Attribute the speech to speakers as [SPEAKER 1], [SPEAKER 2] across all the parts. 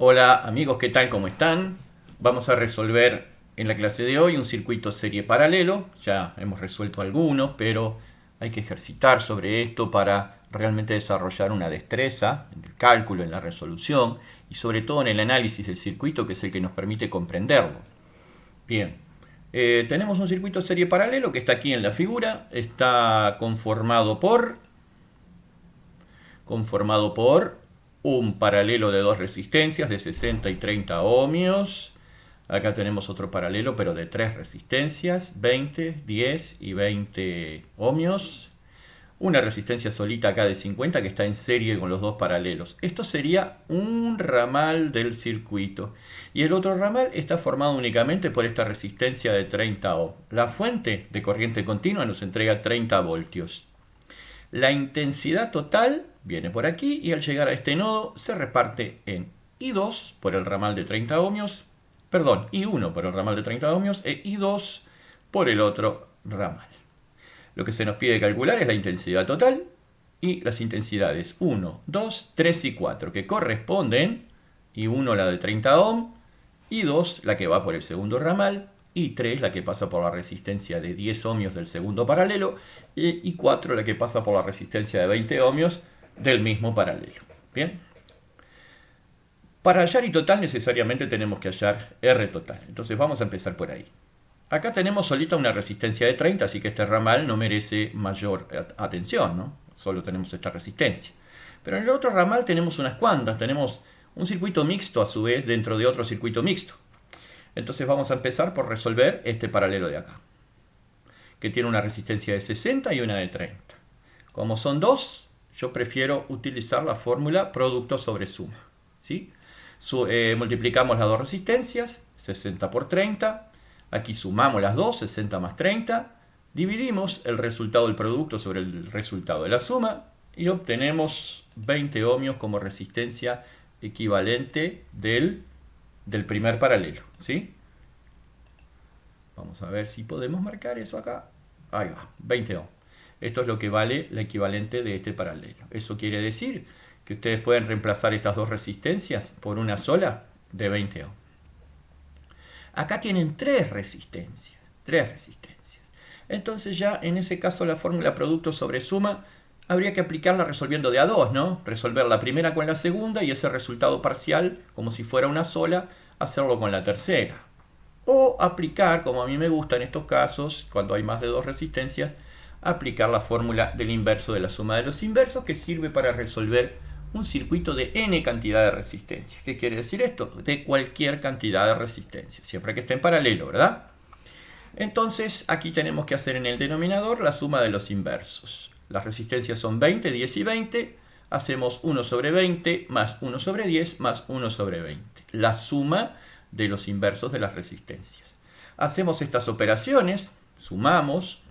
[SPEAKER 1] Hola amigos, ¿qué tal? ¿Cómo están? Vamos a resolver en la clase de hoy un circuito serie paralelo. Ya hemos resuelto algunos, pero hay que ejercitar sobre esto para realmente desarrollar una destreza en el cálculo, en la resolución y sobre todo en el análisis del circuito, que es el que nos permite comprenderlo. Bien, tenemos un circuito serie paralelo que está aquí en la figura. Está conformado por un paralelo de dos resistencias de 60 y 30 ohmios. Acá tenemos otro paralelo, pero de tres resistencias, 20, 10 y 20 ohmios. Una resistencia solita acá de 50 que está en serie con los dos paralelos. Esto sería un ramal del circuito. Y el otro ramal está formado únicamente por esta resistencia de 30 ohm. La fuente de corriente continua nos entrega 30 voltios. La intensidad total viene por aquí y al llegar a este nodo se reparte en I2 por el ramal de 30 ohmios, perdón, I1 por el ramal de 30 ohmios e I2 por el otro ramal. Lo que se nos pide calcular es la intensidad total y las intensidades 1, 2, 3 y 4 que corresponden, I1 la de 30 ohm, I2 la que va por el segundo ramal, I3 la que pasa por la resistencia de 10 ohmios del segundo paralelo y I4 la que pasa por la resistencia de 20 ohmios del mismo paralelo. Bien. Para hallar I total necesariamente tenemos que hallar R total. Entonces vamos a empezar por ahí. Acá tenemos solita una resistencia de 30, así que este ramal no merece mayor atención, ¿no? Solo tenemos esta resistencia. Pero en el otro ramal tenemos unas cuantas, tenemos un circuito mixto a su vez dentro de otro circuito mixto. Entonces vamos a empezar por resolver este paralelo de acá, que tiene una resistencia de 60 y una de 30. Como son dos, yo prefiero utilizar la fórmula producto sobre suma, ¿sí? Multiplicamos las dos resistencias, 60 por 30. Aquí sumamos las dos, 60 más 30. Dividimos el resultado del producto sobre el resultado de la suma y obtenemos 20 ohmios como resistencia equivalente del primer paralelo, ¿sí? Vamos a ver si podemos marcar eso acá. Ahí va, 20 ohm. Esto es lo que vale la equivalente de este paralelo. Eso quiere decir que ustedes pueden reemplazar estas dos resistencias por una sola de 20 ohm. Acá tienen tres resistencias. Entonces ya en ese caso la fórmula producto sobre suma habría que aplicarla resolviendo de a dos, ¿no? Resolver la primera con la segunda y ese resultado parcial, como si fuera una sola, hacerlo con la tercera. O aplicar, como a mí me gusta en estos casos, cuando hay más de dos resistencias, aplicar la fórmula del inverso de la suma de los inversos, que sirve para resolver un circuito de n cantidad de resistencias. ¿Qué quiere decir esto? De cualquier cantidad de resistencia, siempre que esté en paralelo, ¿verdad? Entonces aquí tenemos que hacer en el denominador la suma de los inversos. Las resistencias son 20, 10 y 20. Hacemos 1 sobre 20 más 1 sobre 10 más 1 sobre 20. La suma de los inversos de las resistencias. Hacemos estas operaciones, sumamos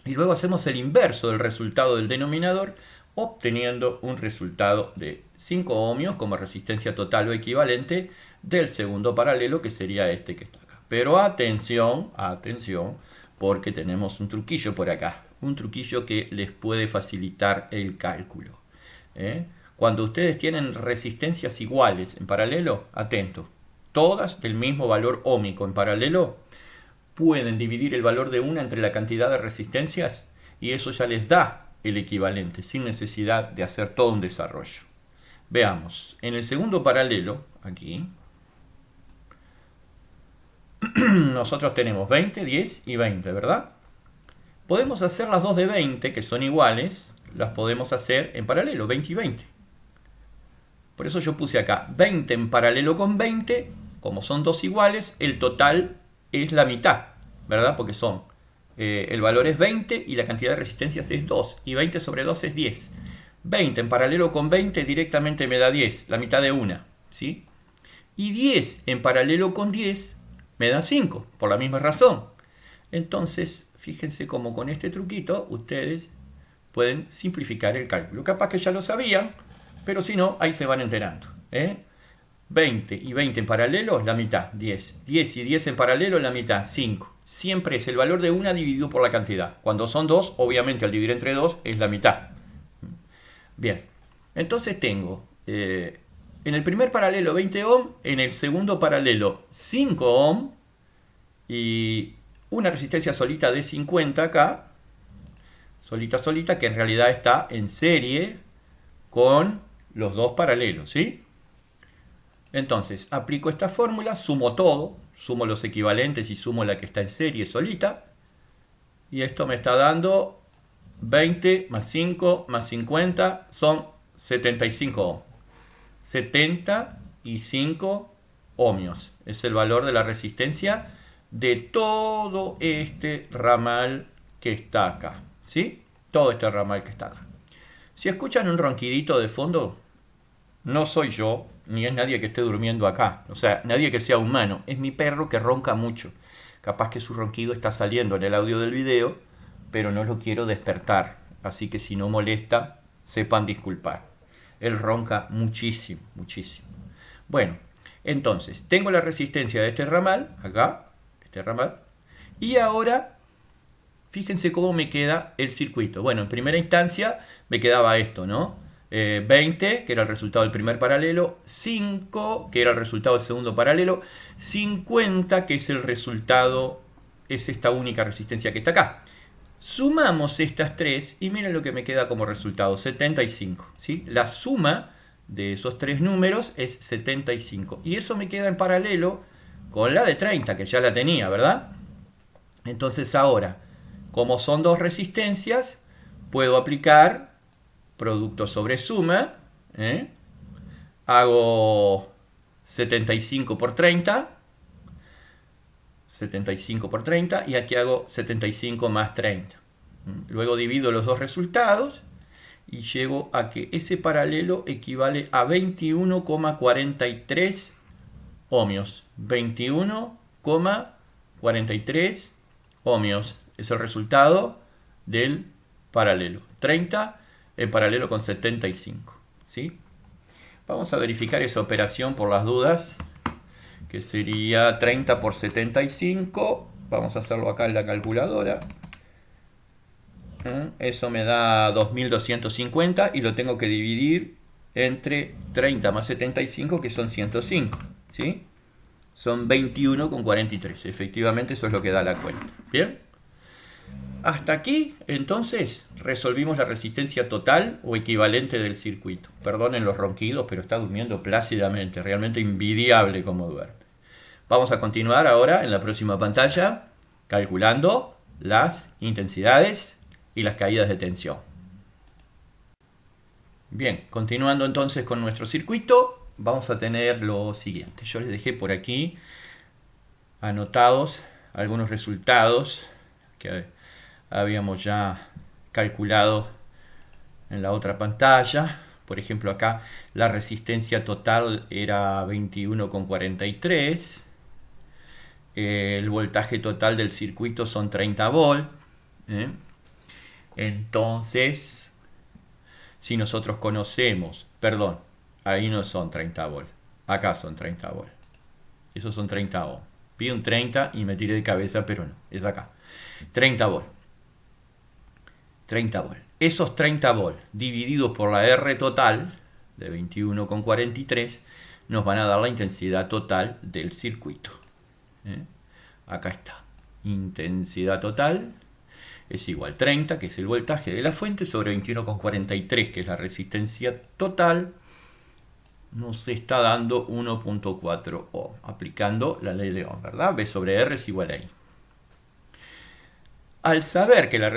[SPEAKER 1] y luego hacemos el inverso del resultado del denominador, obteniendo un resultado de 5 ohmios como resistencia total o equivalente del segundo paralelo, que sería este que está acá. Pero atención, porque tenemos un truquillo por acá, un truquillo que les puede facilitar el cálculo. Cuando ustedes tienen resistencias iguales en paralelo, atento, todas del mismo valor óhmico en paralelo, pueden dividir el valor de una entre la cantidad de resistencias y eso ya les da el equivalente, sin necesidad de hacer todo un desarrollo. Veamos, en el segundo paralelo, aquí, nosotros tenemos 20, 10 y 20, ¿verdad? Podemos hacer las dos de 20, que son iguales, las podemos hacer en paralelo, 20 y 20. Por eso yo puse acá 20 en paralelo con 20, como son dos iguales, el total es la mitad, ¿verdad? Porque son, el valor es 20 y la cantidad de resistencias es 2, y 20 sobre 2 es 10. 20 en paralelo con 20 directamente me da 10, la mitad de una, ¿sí? Y 10 en paralelo con 10 me da 5, por la misma razón. Entonces, fíjense cómo con este truquito ustedes pueden simplificar el cálculo. Capaz que ya lo sabían, pero si no, ahí se van enterando. 20 y 20 en paralelo, la mitad, 10. 10 y 10 en paralelo, la mitad, 5. Siempre es el valor de una dividido por la cantidad. Cuando son 2, obviamente al dividir entre 2 es la mitad. Bien, entonces tengo En el primer paralelo 20 ohm, en el segundo paralelo 5 ohm y una resistencia solita de 50 acá, solita, que en realidad está en serie con los dos paralelos, ¿sí? Entonces, aplico esta fórmula, sumo todo, sumo los equivalentes y sumo la que está en serie solita, y esto me está dando 20 más 5 más 50 son 75 ohm. 75 ohmios es el valor de la resistencia de todo este ramal que está acá, ¿sí? Todo este ramal que está acá. Si escuchan un ronquidito de fondo, no soy yo, ni es nadie que esté durmiendo acá. O sea, nadie que sea humano. Es mi perro que ronca mucho. Capaz que su ronquido está saliendo en el audio del video, pero no lo quiero despertar. Así que si no molesta, sepan disculpar. Él ronca muchísimo, muchísimo. Bueno, entonces, tengo la resistencia de este ramal, acá, este ramal, y ahora fíjense cómo me queda el circuito. Bueno, en primera instancia me quedaba esto, ¿no? 20, que era el resultado del primer paralelo, 5, que era el resultado del segundo paralelo, 50, que es el resultado, es esta única resistencia que está acá. Sumamos estas tres y miren lo que me queda como resultado, 75, ¿sí? La suma de esos tres números es 75. Y eso me queda en paralelo con la de 30, que ya la tenía, ¿verdad? Entonces ahora, como son dos resistencias, puedo aplicar producto sobre suma. Hago 75 por 30. 75 por 30 y aquí hago 75 más 30. Luego divido los dos resultados y llego a que ese paralelo equivale a 21,43 ohmios. 21,43 ohmios es el resultado del paralelo. 30 en paralelo con 75. ¿Sí? Vamos a verificar esa operación por las dudas, que sería 30 por 75. Vamos a hacerlo acá en la calculadora. Eso me da 2250 y lo tengo que dividir entre 30 más 75, que son 105. ¿Sí? Son 21,43. Efectivamente, eso es lo que da la cuenta. ¿Bien? Hasta aquí, entonces, resolvimos la resistencia total o equivalente del circuito. Perdonen los ronquidos, pero está durmiendo plácidamente. Realmente envidiable como duerme. Vamos a continuar ahora en la próxima pantalla calculando las intensidades y las caídas de tensión. Bien, continuando entonces con nuestro circuito, vamos a tener lo siguiente. Yo les dejé por aquí anotados algunos resultados que habíamos ya calculado en la otra pantalla. Por ejemplo, acá la resistencia total era 21,43. El voltaje total del circuito son 30 volt. Entonces, si nosotros conocemos, perdón, ahí no son 30 volt, acá son 30 volt. Esos son 30 ohm. Vi un 30 y me tiré de cabeza, pero no, es acá. 30 volt. 30 volt. Esos 30 volt divididos por la R total de 21,43 nos van a dar la intensidad total del circuito. Acá está. Intensidad total es igual a 30, que es el voltaje de la fuente, sobre 21,43, que es la resistencia total. Nos está dando 1,4 ohm, aplicando la ley de Ohm, ¿verdad? B sobre R es igual a I. Al saber que la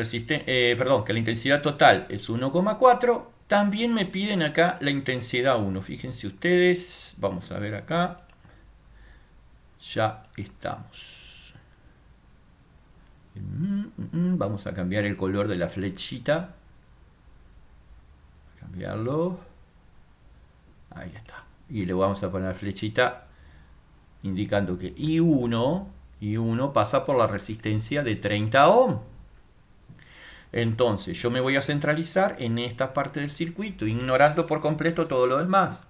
[SPEAKER 1] intensidad total es 1,4, también me piden acá la intensidad 1. Fíjense ustedes, vamos a ver acá. Ya estamos. Vamos a cambiar el color de la flechita. Cambiarlo. Ahí está. Y le vamos a poner la flechita indicando que I1 pasa por la resistencia de 30 ohm. Entonces yo me voy a centralizar en esta parte del circuito, ignorando por completo todo lo demás.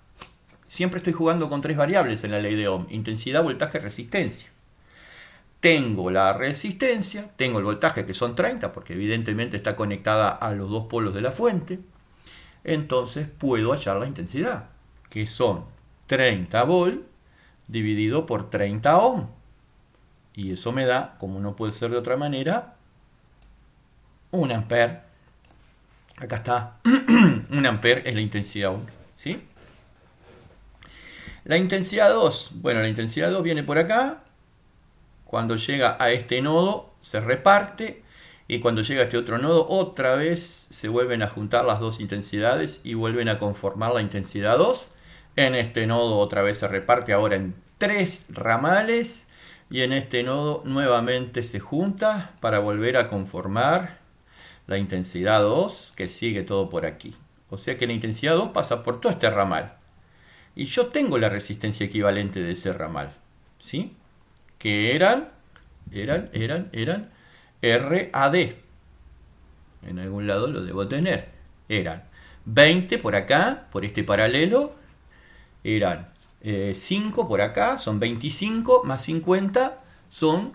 [SPEAKER 1] Siempre estoy jugando con tres variables en la ley de Ohm: intensidad, voltaje, resistencia. Tengo la resistencia, tengo el voltaje, que son 30, porque evidentemente está conectada a los dos polos de la fuente. Entonces puedo hallar la intensidad, que son 30 volt dividido por 30 ohm. Y eso me da, como no puede ser de otra manera, 1 ampere. Acá está. 1 ampere es la intensidad 1. ¿Sí? La intensidad 2. Bueno, la intensidad 2 viene por acá. Cuando llega a este nodo se reparte. Y cuando llega a este otro nodo, otra vez se vuelven a juntar las dos intensidades y vuelven a conformar la intensidad 2. En este nodo otra vez se reparte ahora en 3 ramales. Y en este nodo nuevamente se junta para volver a conformar la intensidad 2, que sigue todo por aquí. O sea que la intensidad 2 pasa por todo este ramal. Y yo tengo la resistencia equivalente de ese ramal. ¿Sí? Que eran RAD. En algún lado lo debo tener. Eran 20 por acá, por este paralelo. Eran 5 por acá, son 25 más 50 son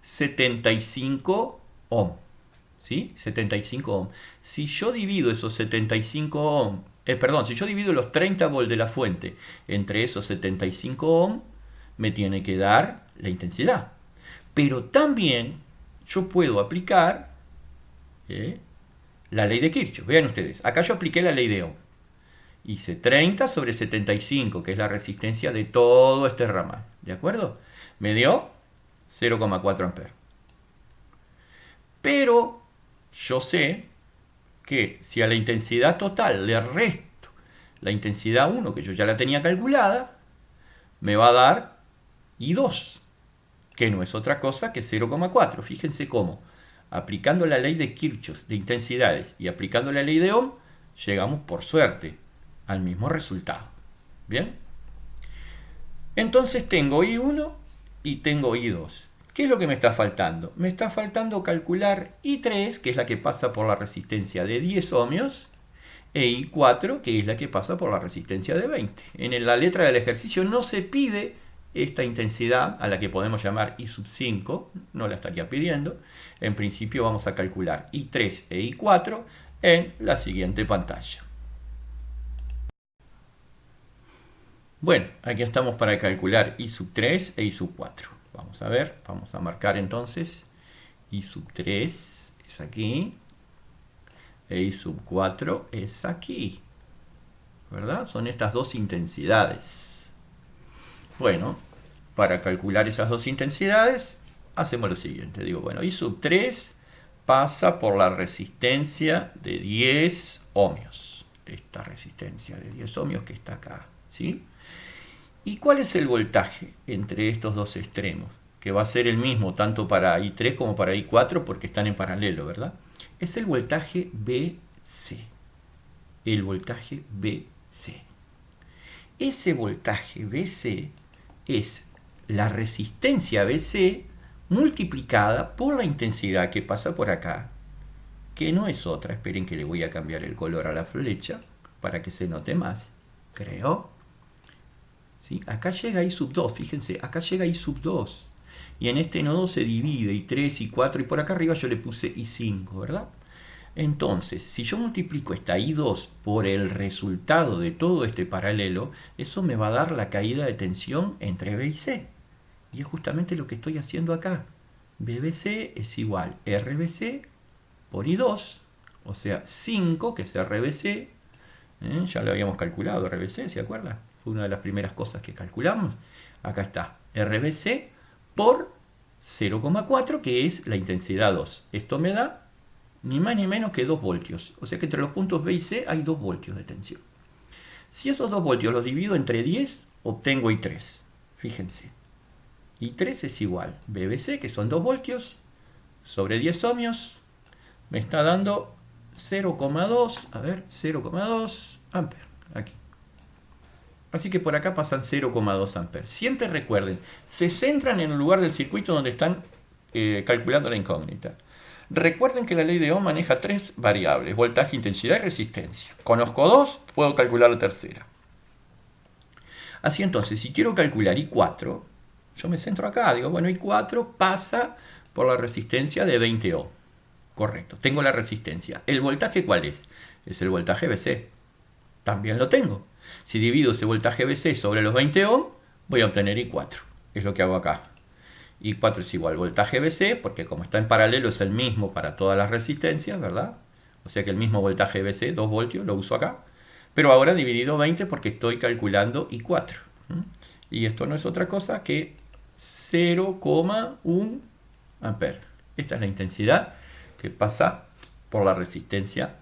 [SPEAKER 1] 75 ohm. ¿Sí? 75 ohm. Si yo divido esos 75 ohm, si yo divido los 30 volt de la fuente entre esos 75 ohm, me tiene que dar la intensidad. Pero también yo puedo aplicar la ley de Kirchhoff. Vean ustedes, acá yo apliqué la ley de Ohm. Hice 30 sobre 75, que es la resistencia de todo este ramal. ¿De acuerdo? Me dio 0,4 amperes. Pero yo sé que si a la intensidad total le resto la intensidad 1, que yo ya la tenía calculada, me va a dar I2, que no es otra cosa que 0,4. Fíjense cómo, aplicando la ley de Kirchhoff de intensidades y aplicando la ley de Ohm, llegamos por suerte al mismo resultado. ¿Bien? Entonces tengo I1 y tengo I2. ¿Qué es lo que me está faltando? Me está faltando calcular I3, que es la que pasa por la resistencia de 10 ohmios, e I4, que es la que pasa por la resistencia de 20. En la letra del ejercicio no se pide esta intensidad, a la que podemos llamar I sub 5, no la estaría pidiendo. En principio vamos a calcular I3 e I4 en la siguiente pantalla. Bueno, aquí estamos para calcular I sub 3 e I sub 4. Vamos a ver, vamos a marcar entonces I sub 3 es aquí, e I sub 4 es aquí, ¿verdad? Son estas dos intensidades. Bueno, para calcular esas dos intensidades hacemos lo siguiente. Digo, bueno, I sub 3 pasa por la resistencia de 10 ohmios. Esta resistencia de 10 ohmios que está acá, ¿sí? ¿Y cuál es el voltaje entre estos dos extremos? Que va a ser el mismo tanto para I3 como para I4 porque están en paralelo, ¿verdad? Es el voltaje BC. El voltaje BC. Ese voltaje BC es la resistencia BC multiplicada por la intensidad que pasa por acá, que no es otra. Esperen que le voy a cambiar el color a la flecha para que se note más. Creo. ¿Sí? Acá llega I sub 2, fíjense, acá llega I sub 2. Y en este nodo se divide I3, I4 y por acá arriba yo le puse I5, ¿verdad? Entonces, si yo multiplico esta I2 por el resultado de todo este paralelo, eso me va a dar la caída de tensión entre B y C. Y es justamente lo que estoy haciendo acá. BBC es igual RBC por I2, o sea 5, que es RBC. Ya lo habíamos calculado, RBC, ¿se acuerdan? Fue una de las primeras cosas que calculamos. Acá está, RBC por 0,4, que es la intensidad 2. Esto me da ni más ni menos que 2 voltios. O sea que entre los puntos B y C hay 2 voltios de tensión. Si esos 2 voltios los divido entre 10, obtengo I3. Fíjense. I3 es igual BBC, que son 2 voltios, sobre 10 ohmios, me está dando 0,2, a ver, 0,2 amperes, aquí. Así que por acá pasan 0,2 amperes. Siempre recuerden, se centran en el lugar del circuito donde están calculando la incógnita. Recuerden que la ley de Ohm maneja 3 variables, voltaje, intensidad y resistencia. Conozco 2, puedo calcular la tercera. Así entonces, si quiero calcular I4, yo me centro acá, digo, bueno, I4 pasa por la resistencia de 20 ohm. Correcto, tengo la resistencia. ¿El voltaje cuál es? Es el voltaje BC. También lo tengo. Si divido ese voltaje BC sobre los 20 ohm, voy a obtener I4. Es lo que hago acá. I4 es igual al voltaje BC, porque como está en paralelo es el mismo para todas las resistencias, ¿verdad? O sea que el mismo voltaje BC, 2 voltios, lo uso acá. Pero ahora dividido 20 porque estoy calculando I4. Y esto no es otra cosa que 0,1 amperes. Esta es la intensidad que pasa por la resistencia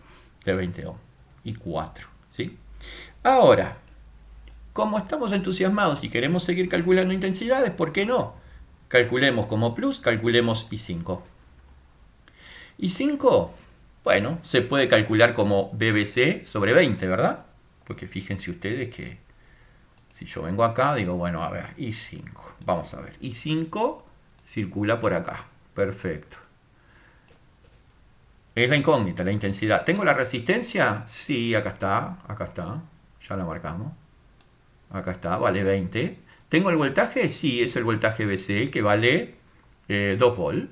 [SPEAKER 1] de 20 ohm. I4, ¿sí? Ahora, como estamos entusiasmados y queremos seguir calculando intensidades, ¿por qué no? Calculemos como plus, calculemos I5. I5, bueno, se puede calcular como BBC sobre 20, ¿verdad? Porque fíjense ustedes que si yo vengo acá, digo, bueno, a ver, I5. Vamos a ver, I5 circula por acá. Perfecto. Es la incógnita, la intensidad. ¿Tengo la resistencia? Sí, acá está. Ya la marcamos. Acá está, vale 20. ¿Tengo el voltaje? Sí, es el voltaje BC que vale 2 volt.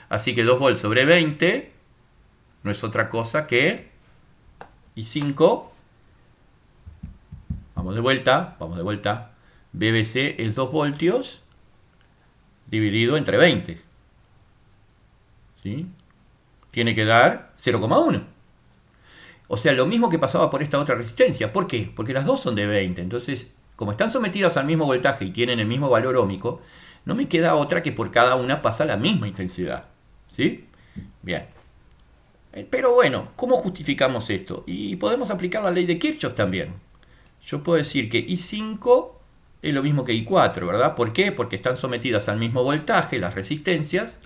[SPEAKER 1] Así que 2 volt sobre 20 no es otra cosa que I5. Vamos de vuelta. BBC es 2 voltios dividido entre 20. ¿Sí? Tiene que dar 0,1. O sea, lo mismo que pasaba por esta otra resistencia. ¿Por qué? Porque las dos son de 20. Entonces, como están sometidas al mismo voltaje y tienen el mismo valor óhmico, no me queda otra que por cada una pasa la misma intensidad. ¿Sí? Bien. Pero bueno, ¿cómo justificamos esto? Y podemos aplicar la ley de Kirchhoff también. Yo puedo decir que I5 es lo mismo que I4, ¿verdad? ¿Por qué? Porque están sometidas al mismo voltaje, las resistencias,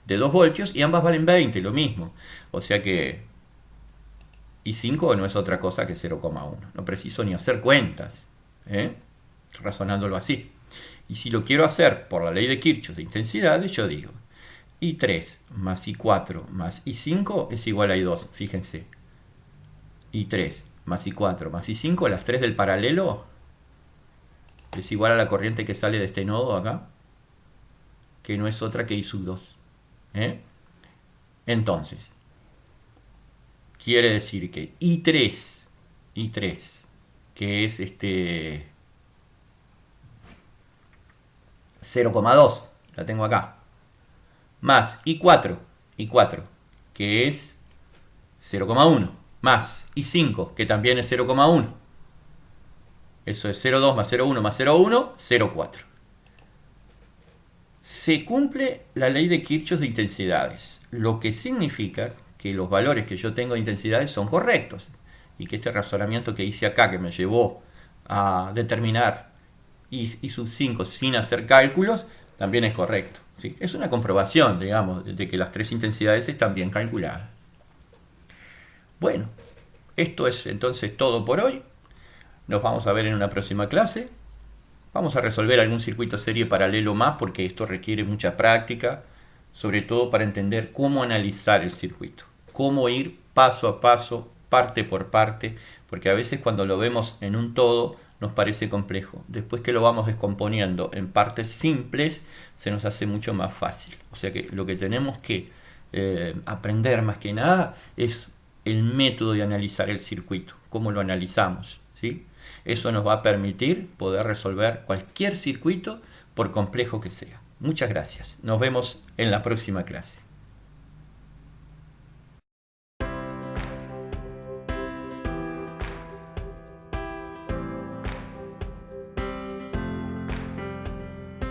[SPEAKER 1] de 2 voltios, y ambas valen 20, lo mismo. O sea que I5 no es otra cosa que 0,1. No preciso ni hacer cuentas, razonándolo así. Y si lo quiero hacer por la ley de Kirchhoff de intensidades, yo digo I3 más I4 más I5 es igual a I2. Fíjense, I3 más I4 más I5, las 3 del paralelo, es igual a la corriente que sale de este nodo acá, que no es otra que I sub 2. Entonces, quiere decir que I3, que es 0,2, la tengo acá, más I4, que es 0,1, más I5, que también es 0,1. Eso es 0,2 más 0,1 más 0,1, 0,4. Se cumple la ley de Kirchhoff de intensidades, lo que significa que los valores que yo tengo de intensidades son correctos y que este razonamiento que hice acá, que me llevó a determinar I sub 5 sin hacer cálculos, también es correcto. ¿Sí? Es una comprobación, digamos, de que las tres intensidades están bien calculadas. Bueno, esto es entonces todo por hoy. Nos vamos a ver en una próxima clase. Vamos a resolver algún circuito serie paralelo más porque esto requiere mucha práctica, sobre todo para entender cómo analizar el circuito, cómo ir paso a paso, parte por parte, porque a veces cuando lo vemos en un todo nos parece complejo. Después que lo vamos descomponiendo en partes simples, se nos hace mucho más fácil. O sea que lo que tenemos que aprender más que nada es el método de analizar el circuito, cómo lo analizamos, ¿sí? Eso nos va a permitir poder resolver cualquier circuito, por complejo que sea. Muchas gracias. Nos vemos en la próxima clase.